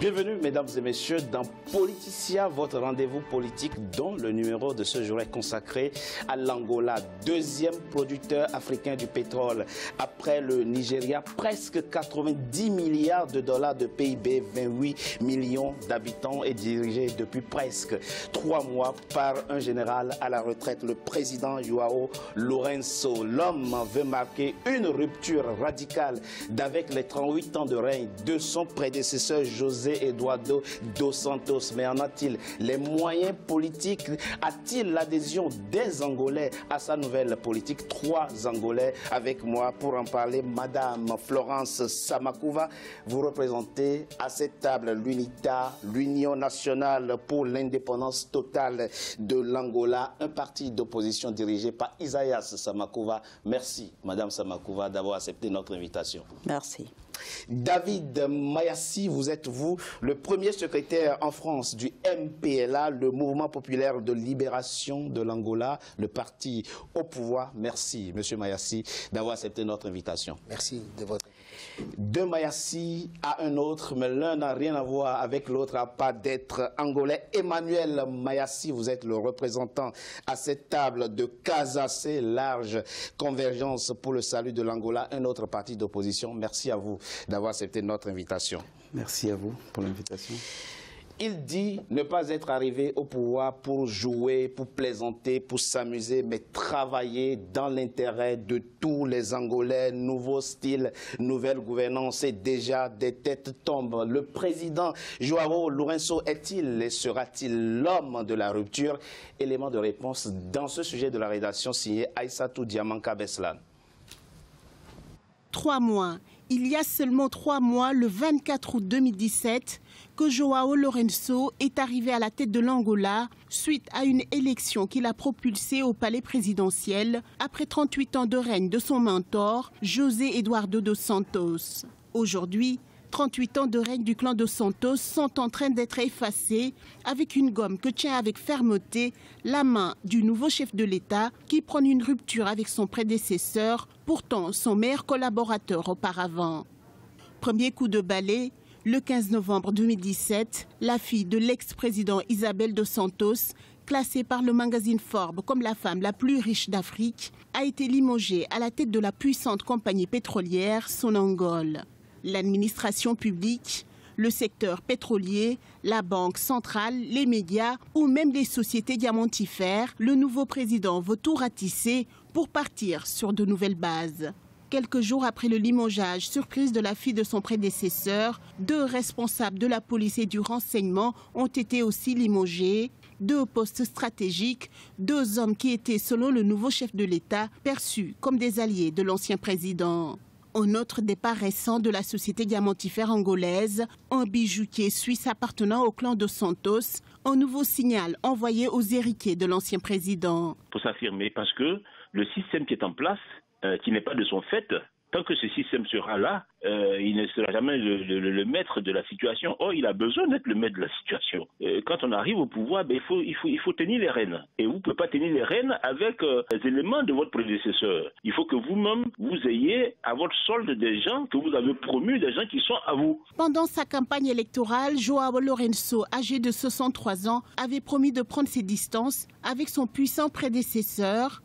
Bienvenue, mesdames et messieurs, dans Politicia, votre rendez-vous politique dont le numéro de ce jour est consacré à l'Angola, deuxième producteur africain du pétrole. Après le Nigeria, presque 90 milliards de dollars de PIB, 28 millions d'habitants et dirigé depuis presque 3 mois par un général à la retraite, le président João Lourenço. L'homme veut marquer une rupture radicale d'avec les 38 ans de règne de son prédécesseur José Eduardo dos Santos. Mais en a-t-il les moyens politiques? A-t-il l'adhésion des Angolais à sa nouvelle politique? 3 Angolais avec moi pour en parler. Madame Florence Samakuva, vous représentez à cette table l'UNITA, l'Union nationale pour l'indépendance totale de l'Angola, un parti d'opposition dirigé par Isaias Samakuva. Merci, Madame Samakuva, d'avoir accepté notre invitation. Merci. David Mayassi, vous êtes le premier secrétaire en France du MPLA, le Mouvement populaire de libération de l'Angola, le parti au pouvoir. Merci, Monsieur Mayassi, d'avoir accepté notre invitation. Merci de votre invitation. De Mayassi à un autre, mais l'un n'a rien à voir avec l'autre, à part d'être angolais. Emmanuel Mayassi, vous êtes le représentant à cette table de CASAC, large convergence pour le salut de l'Angola, un autre parti d'opposition. Merci à vous d'avoir accepté notre invitation. Merci à vous pour l'invitation. Il dit ne pas être arrivé au pouvoir pour jouer, pour plaisanter, pour s'amuser, mais travailler dans l'intérêt de tous les Angolais. Nouveau style, nouvelle gouvernance et déjà des têtes tombent. Le président João Lourenço est-il et sera-t-il l'homme de la rupture? Élément de réponse dans ce sujet de la rédaction signé Aïssatou Diamanka Beslan. 3 mois. Il y a seulement 3 mois, le 24 août 2017, que João Lourenço est arrivé à la tête de l'Angola suite à une élection qui l'a propulsé au palais présidentiel après 38 ans de règne de son mentor, José Eduardo dos Santos. Aujourd'hui, 38 ans de règne du clan dos Santos sont en train d'être effacés avec une gomme que tient avec fermeté la main du nouveau chef de l'État qui prône une rupture avec son prédécesseur, pourtant son meilleur collaborateur auparavant. Premier coup de balai, le 15 novembre 2017, la fille de l'ex-président Isabel dos Santos, classée par le magazine Forbes comme la femme la plus riche d'Afrique, a été limogée à la tête de la puissante compagnie pétrolière Sonangol. L'administration publique, le secteur pétrolier, la banque centrale, les médias ou même les sociétés diamantifères, le nouveau président veut tout ratisser pour partir sur de nouvelles bases. Quelques jours après le limogeage surprise de la fille de son prédécesseur, 2 responsables de la police et du renseignement ont été aussi limogés. 2 postes stratégiques, 2 hommes qui étaient, selon le nouveau chef de l'État, perçus comme des alliés de l'ancien président. Un autre départ récent de la société diamantifère angolaise, un bijoutier suisse appartenant au clan dos Santos, un nouveau signal envoyé aux héritiers de l'ancien président. Pour s'affirmer, parce que le système qui est en place, qui n'est pas de son fait, tant que ce système sera là, il ne sera jamais le maître de la situation. Or, il a besoin d'être le maître de la situation. Quand on arrive au pouvoir, il faut tenir les rênes. Et vous ne pouvez pas tenir les rênes avec les éléments de votre prédécesseur. Il faut que vous-même, vous ayez à votre solde des gens que vous avez promus, des gens qui sont à vous. Pendant sa campagne électorale, João Lourenço, âgé de 63 ans, avait promis de prendre ses distances avec son puissant prédécesseur.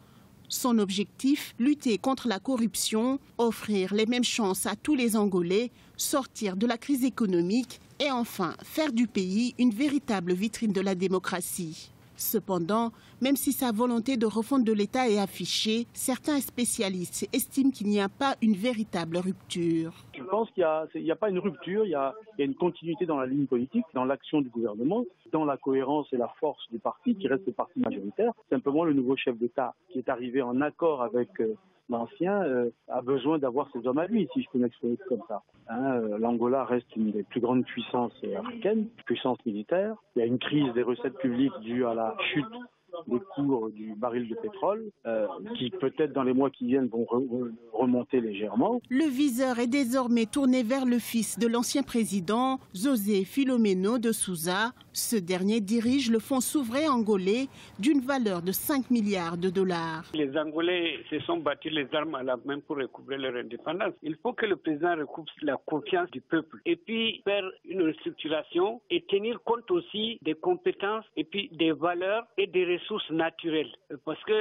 Son objectif, lutter contre la corruption, offrir les mêmes chances à tous les Angolais, sortir de la crise économique et enfin faire du pays une véritable vitrine de la démocratie. Cependant, même si sa volonté de refonte de l'État est affichée, certains spécialistes estiment qu'il n'y a pas une véritable rupture. Je pense qu'il n'y a pas une rupture, il y a une continuité dans la ligne politique, dans l'action du gouvernement, dans la cohérence et la force du parti qui reste le parti majoritaire. Simplement, le nouveau chef d'État qui est arrivé en accord avec l'ancien a besoin d'avoir ses hommes à lui, si je peux m'exprimer comme ça. L'Angola reste une des plus grandes puissances africaines, puissance militaire. Il y a une crise des recettes publiques due à la chute des cours du baril de pétrole, qui peut-être dans les mois qui viennent vont remonter légèrement. Le viseur est désormais tourné vers le fils de l'ancien président, José Filomeno de Sousa. Ce dernier dirige le fonds souverain angolais d'une valeur de 5 milliards de dollars. Les Angolais se sont battus les armes à la main pour recouvrer leur indépendance. Il faut que le président recouvre la confiance du peuple et puis faire une restructuration et tenir compte aussi des compétences et puis des valeurs et des ressources naturelles. Parce que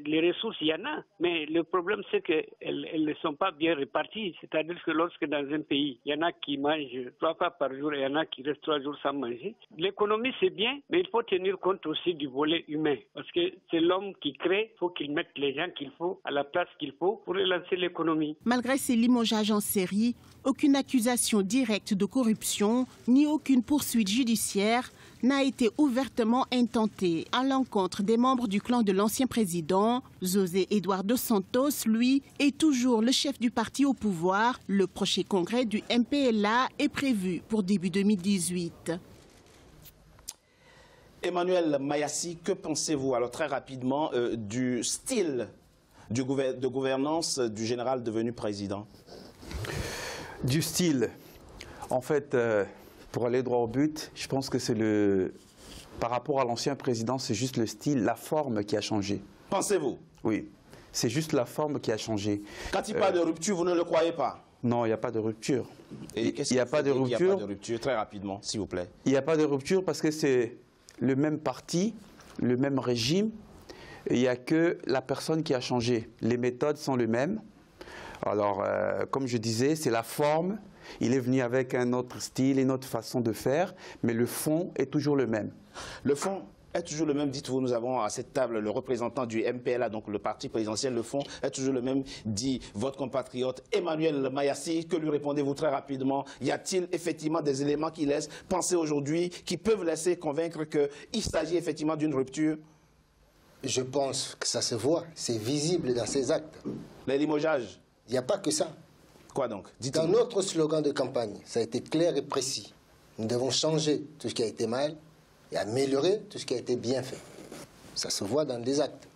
les ressources, il y en a, mais le problème c'est qu'elles ne sont pas bien réparties. C'est-à-dire que lorsque dans un pays, il y en a qui mangent 3 fois par jour et il y en a qui restent 3 jours sans manger. L'économie c'est bien, mais il faut tenir compte aussi du volet humain. Parce que c'est l'homme qui crée, il faut qu'il mette les gens qu'il faut à la place qu'il faut pour relancer l'économie. Malgré ces limogeages en série, aucune accusation directe de corruption ni aucune poursuite judiciaire n'a été ouvertement intentée à l'encontre des membres du clan de l'ancien président. José Eduardo Santos, lui, est toujours le chef du parti au pouvoir. Le prochain congrès du MPLA est prévu pour début 2018. Emmanuel Mayassi, que pensez-vous alors très rapidement du style de gouvernance du général devenu président? Du style, en fait, pour aller droit au but, je pense que c'est par rapport à l'ancien président, c'est juste le style, la forme qui a changé. Pensez-vous? Oui, c'est juste la forme qui a changé. Quand il parle de rupture, vous ne le croyez pas? Non, il n'y a pas de rupture. Et qu'est-ce qu'il y a pas de rupture? Il n'y a pas de rupture, très rapidement, s'il vous plaît. Il n'y a pas de rupture parce que c'est le même parti, le même régime. Il n'y a que la personne qui a changé. Les méthodes sont les mêmes. Alors, comme je disais, c'est la forme. Il est venu avec un autre style, une autre façon de faire, mais le fond est toujours le même. Le fond est toujours le même, dites-vous. Nous avons à cette table le représentant du MPLA, donc le parti présidentiel. Le fond est toujours le même, dit votre compatriote Emmanuel Mayassi. Que lui répondez-vous très rapidement? Y a-t-il effectivement des éléments qui laissent penser aujourd'hui, qui peuvent laisser convaincre qu'il s'agit effectivement d'une rupture? Je pense que ça se voit, c'est visible dans ses actes. Les limogeages? Il n'y a pas que ça. Quoi donc? Dans notre slogan de campagne, ça a été clair et précis. Nous devons changer tout ce qui a été mal et améliorer tout ce qui a été bien fait. Ça se voit dans les actes.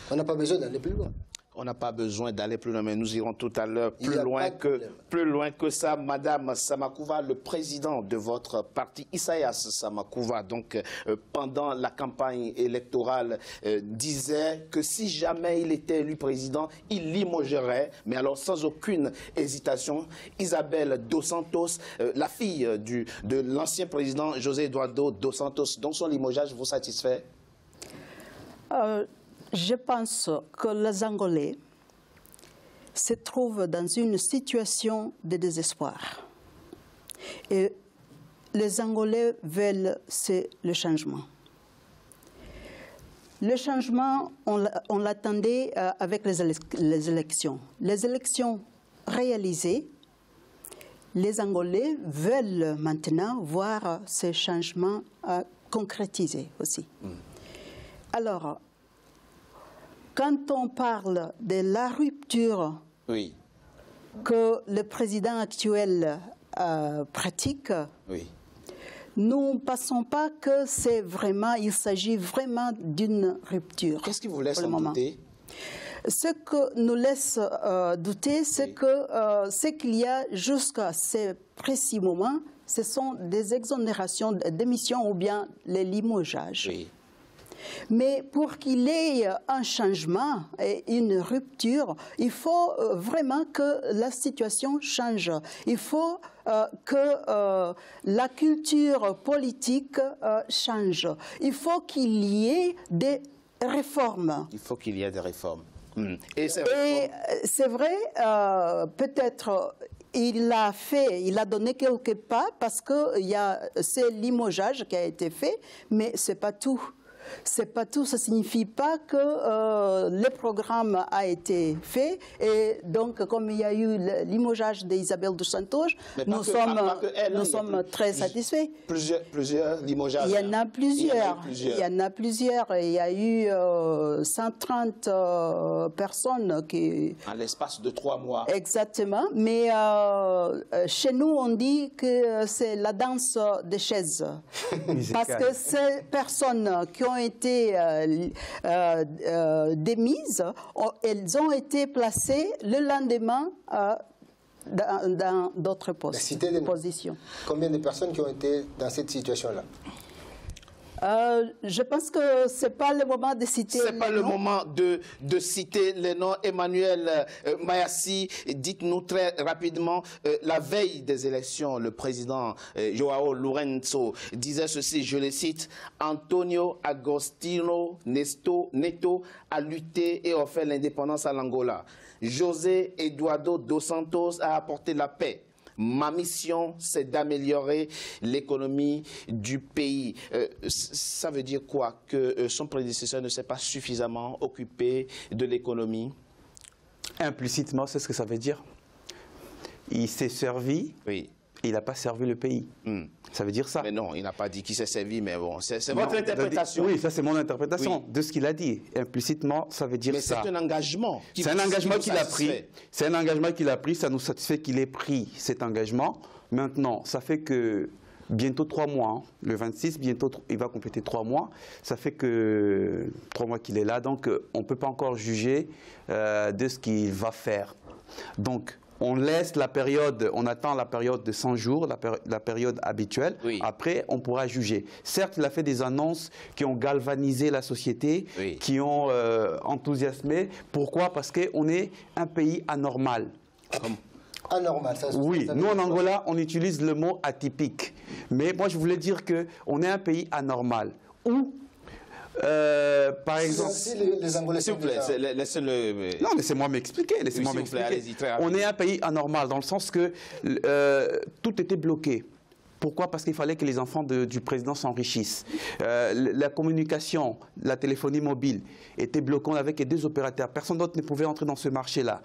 On n'a pas besoin d'aller plus loin. On n'a pas besoin d'aller plus loin, mais nous irons tout à l'heure plus loin que ça. Madame Samakouva, le président de votre parti, Isaias Samakouva, donc pendant la campagne électorale, disait que si jamais il était élu président, il limogerait, mais alors sans aucune hésitation, Isabel Dos Santos, la fille de l'ancien président José Eduardo Dos Santos. Donc son limogeage vous satisfait? Je pense que les Angolais se trouvent dans une situation de désespoir. Et les Angolais veulent le changement. Le changement, on l'attendait avec les élections. Les élections réalisées, les Angolais veulent maintenant voir ces changements concrétisés aussi. Alors, quand on parle de la rupture que le président actuel pratique, nous ne pensons pas que il s'agit vraiment d'une rupture. Qu'est-ce qui vous laisse en douter? Ce que nous laisse douter, c'est que ce qu'il y a jusqu'à ce précis moment, ce sont des exonérations d'émissions ou bien les limogeages. Mais pour qu'il y ait un changement et une rupture, il faut vraiment que la situation change. Il faut que la culture politique change. Il faut qu'il y ait des réformes. Il faut qu'il y ait des réformes. Et c'est vrai, peut-être il a donné quelques pas parce qu'il y a ce limogeage qui a été fait, mais ce n'est pas tout. C'est pas tout, ça ne signifie pas que le programme a été fait. Et donc, comme il y a eu le limogeage d'Isabel Dos Santos, nous sommes très satisfaits. Plusieurs limogeages. Il y en a plusieurs. Il y en a plusieurs. Il y a eu 130 personnes qui... En l'espace de 3 mois. Exactement. Mais chez nous, on dit que c'est la danse des chaises. Parce que ces personnes qui ont été démises, elles ont été placées le lendemain dans d'autres positions. Combien de personnes qui ont été dans cette situation-là? Je pense que ce n'est pas le moment de citer les noms. Ce n'est pas le moment de citer les noms. Emmanuel Mayassi, dites-nous très rapidement, la veille des élections, le président Joao Lourenço disait ceci, je le cite, Antonio Agostinho Neto a lutté et offert l'indépendance à l'Angola. José Eduardo dos Santos a apporté la paix. Ma mission, c'est d'améliorer l'économie du pays. Ça veut dire quoi? Que son prédécesseur ne s'est pas suffisamment occupé de l'économie? Implicitement, c'est ce que ça veut dire. Il s'est servi, oui. Il n'a pas servi le pays. Ça veut dire ça. Mais non, il n'a pas dit qu'il s'est servi, mais bon, c'est votre interprétation. Oui, ça c'est mon interprétation de ce qu'il a dit. Implicitement, ça veut dire ça. Mais c'est un engagement. C'est un engagement qu'il a pris. C'est un engagement qu'il a pris, ça nous satisfait qu'il ait pris cet engagement. Maintenant, ça fait que bientôt 3 mois, hein, le 26, bientôt il va compléter 3 mois. Ça fait que 3 mois qu'il est là, donc on ne peut pas encore juger de ce qu'il va faire. Donc, on laisse la période, on attend la période de 100 jours, la période habituelle. Oui. Après, on pourra juger. Certes, il a fait des annonces qui ont galvanisé la société, oui. Qui ont enthousiasmé. Pourquoi? Parce qu'on est un pays anormal. Anormal, ça. Oui, nous en Angola, on utilise le mot atypique. Mais moi, je voulais dire qu'on est un pays anormal. Où par exemple, les Angolais, s'il vous plaît, laissez-le. Non, laissez-moi m'expliquer. Laissez-moi m'expliquer. On est un pays anormal dans le sens que tout était bloqué. Pourquoi? Parce qu'il fallait que les enfants du président s'enrichissent. La communication, la téléphonie mobile était bloquée avec 2 opérateurs. Personne d'autre ne pouvait entrer dans ce marché-là.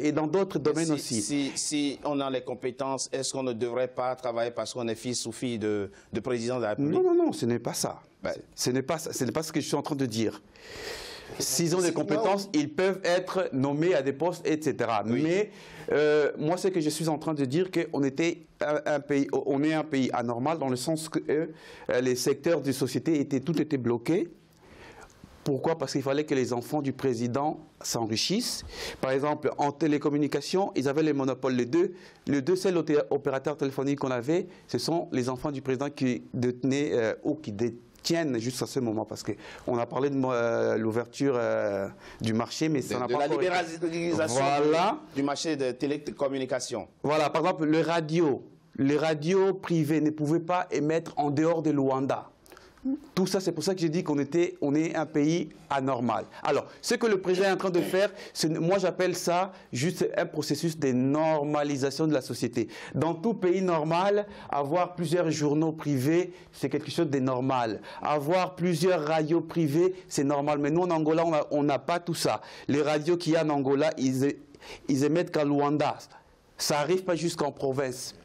Et dans d'autres domaines aussi. Si on a les compétences, est-ce qu'on ne devrait pas travailler parce qu'on est fils ou fille de président de la République? Non, non, non, ce n'est pas ça. Ce n'est pas ce que je suis en train de dire. S'ils ont des compétences, ils peuvent être nommés à des postes, etc. Oui. Mais moi, ce que je suis en train de dire, qu'on était on est un pays anormal dans le sens que les secteurs de société tout était bloqué. Pourquoi? Parce qu'il fallait que les enfants du président s'enrichissent. Par exemple, en télécommunication, ils avaient les monopoles. Les deux seuls opérateurs téléphoniques qu'on avait, ce sont les enfants du président qui détenaient ou qui détiennent jusqu'à ce moment. Parce qu'on a parlé de l'ouverture du marché, mais ça n'a pas... De la libéralisation du marché de télécommunication. Voilà, par exemple, les radios privées ne pouvaient pas émettre en dehors de Luanda. Tout ça, c'est pour ça que j'ai dit qu'on est un pays anormal. Alors, ce que le président est en train de faire, moi j'appelle ça juste un processus de normalisation de la société. Dans tout pays normal, avoir plusieurs journaux privés, c'est quelque chose de normal. Avoir plusieurs radios privées, c'est normal. Mais nous, en Angola, on n'a pas tout ça. Les radios qu'il y a en Angola, ils émettent qu'à Luanda. Ça n'arrive pas jusqu'en province.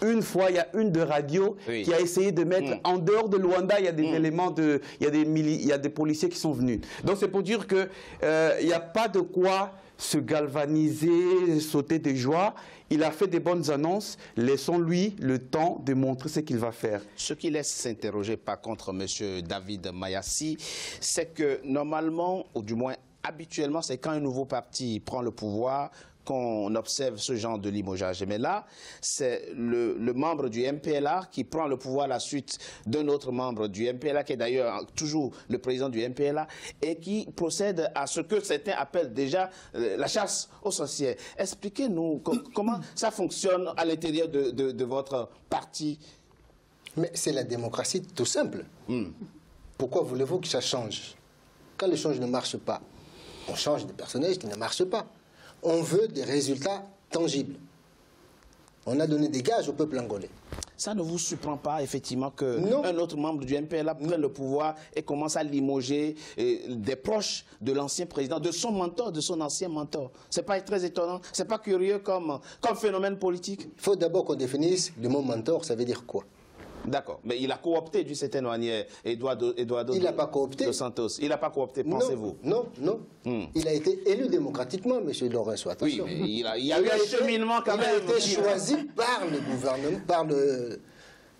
Une fois, il y a une de radio qui a essayé de mettre en dehors de Luanda, il y a des éléments il y a des policiers qui sont venus. Donc c'est pour dire que il n'y a pas de quoi se galvaniser, sauter de joie. Il a fait des bonnes annonces. Laissons-lui le temps de montrer ce qu'il va faire. Ce qui laisse s'interroger par contre M. David Mayassi, c'est que normalement, ou du moins habituellement, c'est quand un nouveau parti prend le pouvoir qu'on observe ce genre de limogeage. Mais là, c'est le membre du MPLA qui prend le pouvoir à la suite d'un autre membre du MPLA, qui est d'ailleurs toujours le président du MPLA, et qui procède à ce que certains appellent déjà la chasse aux sorcières. Expliquez-nous comment ça fonctionne à l'intérieur de votre parti. Mais c'est la démocratie tout simple. Pourquoi voulez-vous que ça change? Quand les choses ne marchent pas, on change de personnage qui ne marche pas. On veut des résultats tangibles. On a donné des gages au peuple angolais. Ça ne vous surprend pas, effectivement, qu'un autre membre du MPLA prenne le pouvoir et commence à limoger des proches de l'ancien président, de son mentor, de son ancien mentor? Ce n'est pas très étonnant? Ce n'est pas curieux comme phénomène politique? Il faut d'abord qu'on définisse le mot mentor, ça veut dire quoi? D'accord, mais il a coopté d'une certaine manière Eduardo il n'a pas coopté. Dos Santos. Il n'a pas coopté, pensez-vous? Non. Il a été élu démocratiquement, M. Lourenço. Oui, mais il y a eu un cheminement quand même. Il a été choisi par le gouvernement, par le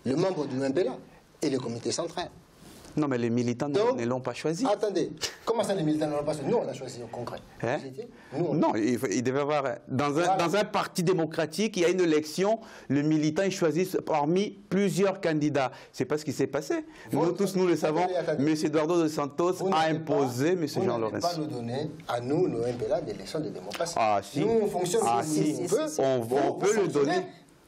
membre du MPLA et le comité central. Non, mais les militants ne l'ont pas choisi. Attendez, comment ça les militants ne l'ont pas choisi? Nous, on l'a choisi au Congrès. Hein? Non, il devait y avoir... Dans un parti démocratique, il y a une élection, le militant est choisi parmi plusieurs candidats. C'est pas ce qui s'est passé. Nous tous, nous le savons. M. Eduardo dos Santos a imposé M. Jean Lorenzo. Vous n'allez pas nous donner, à nous, nos MPLA, des leçons de démocratie. Ah, si. Nous, on fonctionne on peut le donner.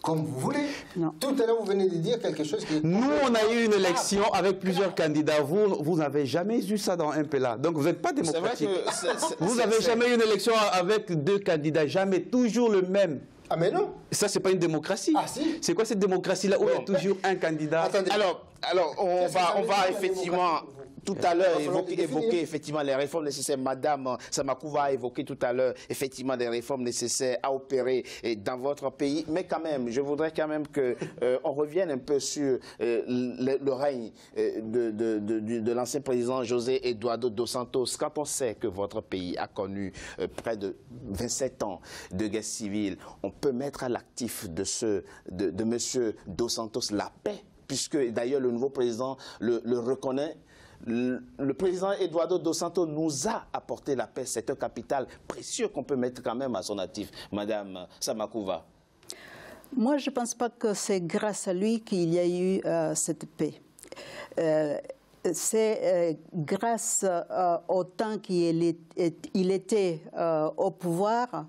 Comme vous voulez. Non. Tout à l'heure, vous venez de dire quelque chose qui est... Nous, on a eu une élection avec plusieurs candidats. Vous n'avez jamais eu ça dans un PLA. Donc, vous n'êtes pas démocratique. Vous n'avez jamais eu une élection avec 2 candidats. Jamais. Toujours le même. Ah, mais non. Ça, c'est pas une démocratie. Ah, si. C'est quoi cette démocratie-là où il y a toujours un candidat? Attendez. Alors on va effectivement... Tout à l'heure, évoquer effectivement les réformes nécessaires. Madame Samakouva a évoqué tout à l'heure effectivement des réformes nécessaires à opérer dans votre pays. Mais quand même, je voudrais quand même qu'on revienne un peu sur le règne de l'ancien président José Eduardo dos Santos. Quand on sait que votre pays a connu près de 27 ans de guerre civile, on peut mettre à l'actif de M. dos Santos la paix, puisque d'ailleurs le nouveau président le reconnaît. Le président Eduardo dos Santos nous a apporté la paix. C'est un capital précieux qu'on peut mettre quand même à son actif. Madame Samakouva. Moi, je ne pense pas que c'est grâce à lui qu'il y a eu cette paix. C'est grâce au temps qu'il était au pouvoir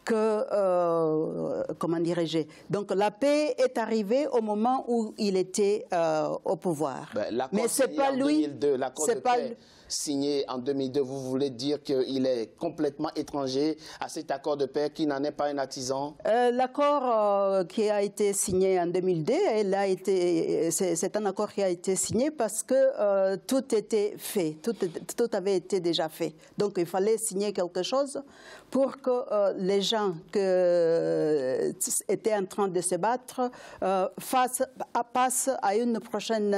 que, comment dirais-je, donc la paix est arrivée au moment où il était au pouvoir. Mais c'est pas lui. L'accord de paix signé en 2002, vous voulez dire qu'il est complètement étranger à cet accord de paix, qui n'en est pas un artisan? L'accord qui a été signé en 2002, c'est un accord qui a été signé parce que tout était fait, tout avait été déjà fait. Donc il fallait signer quelque chose pour que les gens qui étaient en train de se battre passent à une prochaine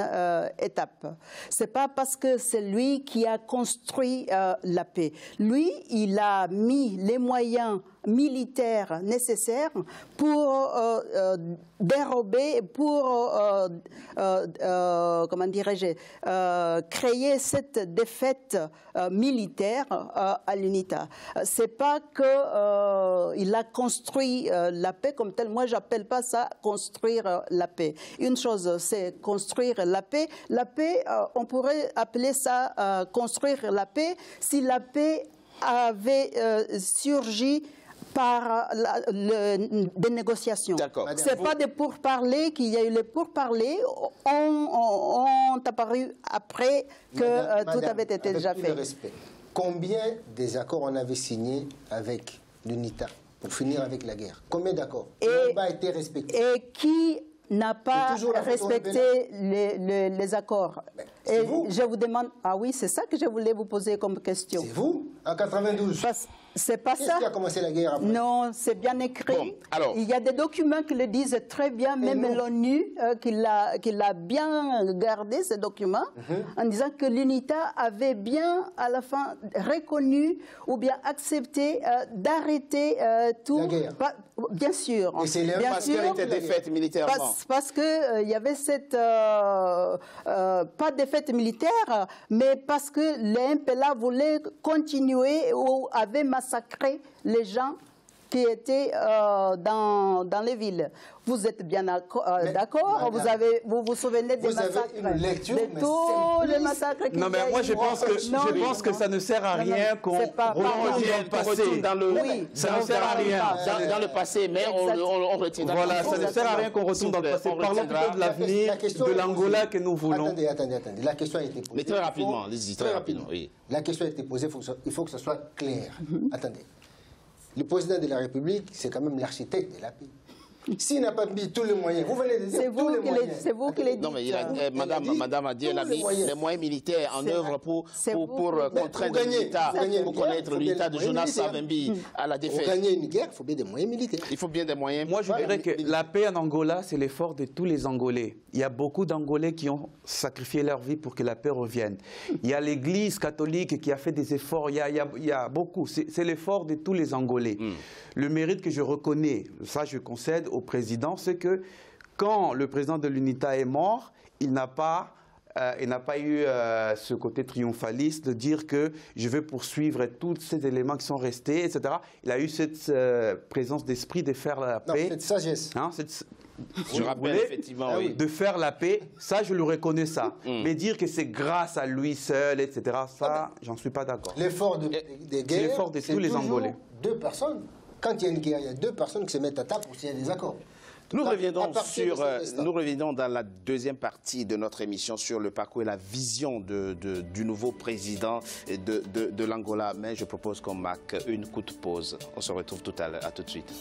étape. C'est pas parce que c'est lui qui a construit la paix. Lui, il a mis les moyens militaires nécessaires pour dérober, pour comment dirais-je, créer cette défaite militaire à l'UNITA. C'est pas que il a construit la paix comme tel. Moi, j'appelle pas ça construire la paix. Une chose, c'est construire la paix. La paix, on pourrait appeler ça construire la paix si la paix avait surgi par des négociations. Ce n'est pas des pourparlers qu'il y a eu. Les pourparlers ont apparu après que tout avait été déjà fait. Respect. Combien des accords on avait signés avec l'UNITA pour finir avec la guerre? Combien d'accords n'ont pas été respectés? Et qui n'a pas respecté les accords? Et je vous demande, ah oui, c'est ça que je voulais vous poser comme question. C'est vous, en 92? C'est pas ça. Qui a commencé la guerre après? Non, c'est bien écrit. Bon, alors, il y a des documents qui le disent très bien, même l'ONU, qui l'a bien gardé, ces documents, en disant que l'UNITA avait bien, à la fin, reconnu ou bien accepté d'arrêter tout. La guerre. Bien sûr. Et c'est parce qu'elle était défaite militairement. Parce qu'il y avait cette... pas défaite militaire, mais parce que les MPLA voulaient continuer ou avaient massacré les gens qui étaient dans les villes. Vous êtes bien d'accord? Vous vous souvenez des massacres? Vous avez une lecture, de tous les massacres qu'il y a eu. Non, mais moi, je pense que ça ne sert à rien qu'on retourne dans le passé. Ça ne sert à rien. Dans le passé, mais on retient. Voilà, ça ne sert à rien qu'on retourne dans le passé. Parlons plutôt de l'avenir de l'Angola que nous voulons. Attendez. La question a été posée. Mais très rapidement, très rapidement, oui. La question a été posée, il faut que ce soit clair. Attendez. Le président de la République, c'est quand même l'architecte de la paix. S'il n'a pas mis tous les moyens, vous venez de dire tous les moyens. C'est vous qui l'avez dit. Non, mais madame a dit elle a mis les moyens militaires en œuvre pour contraindre l'UNITA, pour connaître l'UNITA de Jonas Savimbi à la défaite. Pour gagner une guerre, il faut bien des moyens militaires. Il faut bien des moyens. Moi, je dirais que la paix en Angola, c'est l'effort de tous les Angolais. Il y a beaucoup d'Angolais qui ont sacrifié leur vie pour que la paix revienne. Il y a l'Église catholique qui a fait des efforts. Il y a beaucoup. C'est l'effort de tous les Angolais. Le mérite que je reconnais, ça je concède au président, c'est que quand le président de l'UNITA est mort, il n'a pas il n'a pas eu ce côté triomphaliste de dire que je vais poursuivre tous ces éléments qui sont restés, etc. Il a eu cette présence d'esprit de faire la paix. Cette sagesse. Hein, je rappelle effectivement, oui. De faire la paix, ça je le reconnais ça. Mais dire que c'est grâce à lui seul, etc., ça, j'en suis pas d'accord. L'effort des guerres, l'effort de tous les Angolais. 2 personnes. Quand il y a une guerre, il y a 2 personnes qui se mettent à table pour signer des accords. Nous reviendrons dans la deuxième partie de notre émission sur le parcours et la vision du nouveau président de l'Angola. Mais je propose qu'on marque une courte pause. On se retrouve tout à l'heure. À tout de suite.